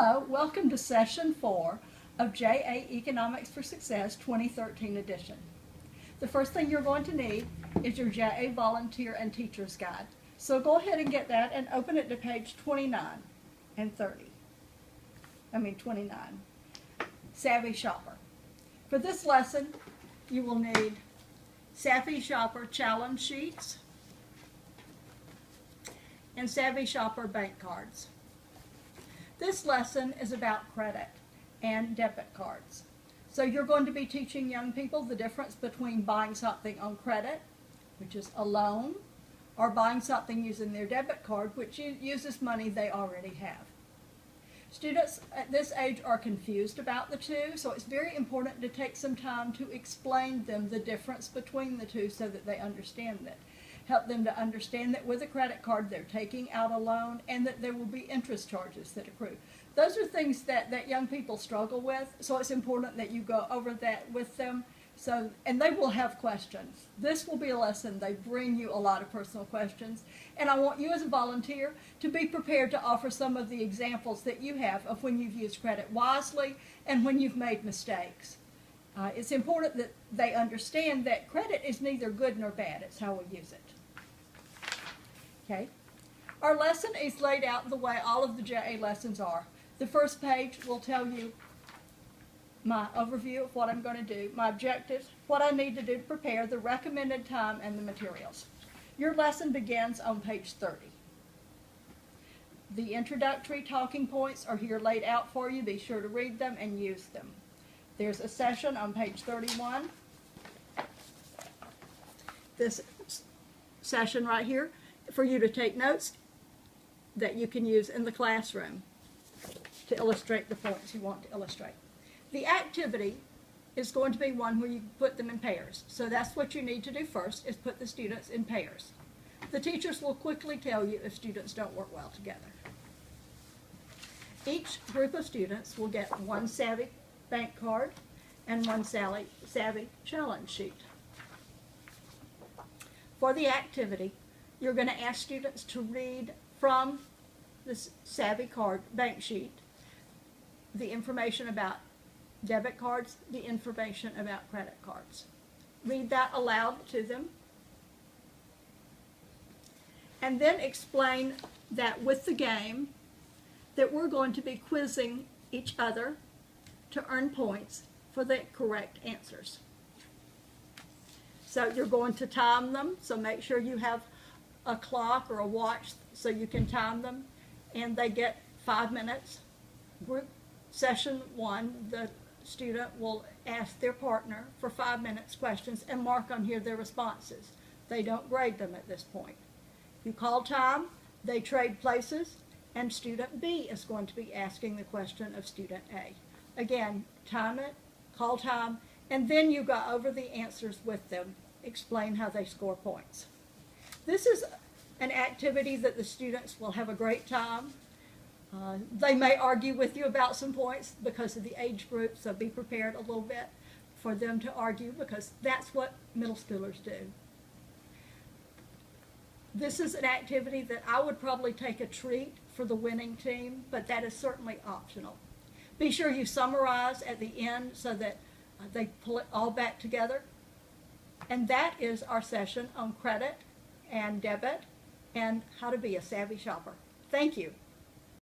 Hello, welcome to Session 4 of JA Economics for Success 2013 edition. The first thing you're going to need is your JA Volunteer and Teacher's Guide. So go ahead and get that and open it to page 29 and 30. 29. Savvy Shopper. For this lesson, you will need Savvy Shopper challenge sheets and Savvy Shopper bank cards. This lesson is about credit and debit cards. So you're going to be teaching young people the difference between buying something on credit, which is a loan, or buying something using their debit card, which uses money they already have. Students at this age are confused about the two, so it's very important to take some time to explain them the difference between the two so that they understand it. Help them to understand that with a credit card they're taking out a loan and that there will be interest charges that accrue. Those are things that young people struggle with, so it's important that you go over that with them. And they will have questions. This will be a lesson. They bring you a lot of personal questions. And I want you as a volunteer to be prepared to offer some of the examples that you have of when you've used credit wisely and when you've made mistakes. It's important that they understand that credit is neither good nor bad. It's how we use it. Okay. Our lesson is laid out the way all of the JA lessons are. The first page will tell you my overview of what I'm going to do, my objectives, what I need to do to prepare, the recommended time, and the materials. Your lesson begins on page 30. The introductory talking points are here laid out for you. Be sure to read them and use them. There's a session on page 31. This session right here for you to take notes that you can use in the classroom to illustrate the points you want to illustrate. The activity is going to be one where you put them in pairs. So that's what you need to do first, is put the students in pairs. The teachers will quickly tell you if students don't work well together. Each group of students will get one Savvy bank card and one Savvy challenge sheet. For the activity, you're going to ask students to read from this Savvy card bank sheet the information about debit cards, the information about credit cards. Read that aloud to them. And then explain that with the game that we're going to be quizzing each other to earn points for the correct answers. So you're going to time them, so make sure you have a clock or a watch so you can time them, and they get 5 minutes. Group session 1, the student will ask their partner for 5 minutes questions and mark on here their responses. They don't grade them at this point. You call time, they trade places, and student B is going to be asking the question of student A. Again, time it, call time, and then you go over the answers with them, explain how they score points. This is an activity that the students will have a great time. They may argue with you about some points because of the age group, so be prepared a little bit for them to argue because that's what middle schoolers do. This is an activity that I would probably take a treat for the winning team, but that is certainly optional. Be sure you summarize at the end so that they pull it all back together. And that is our session on credit and debit and how to be a savvy shopper. Thank you.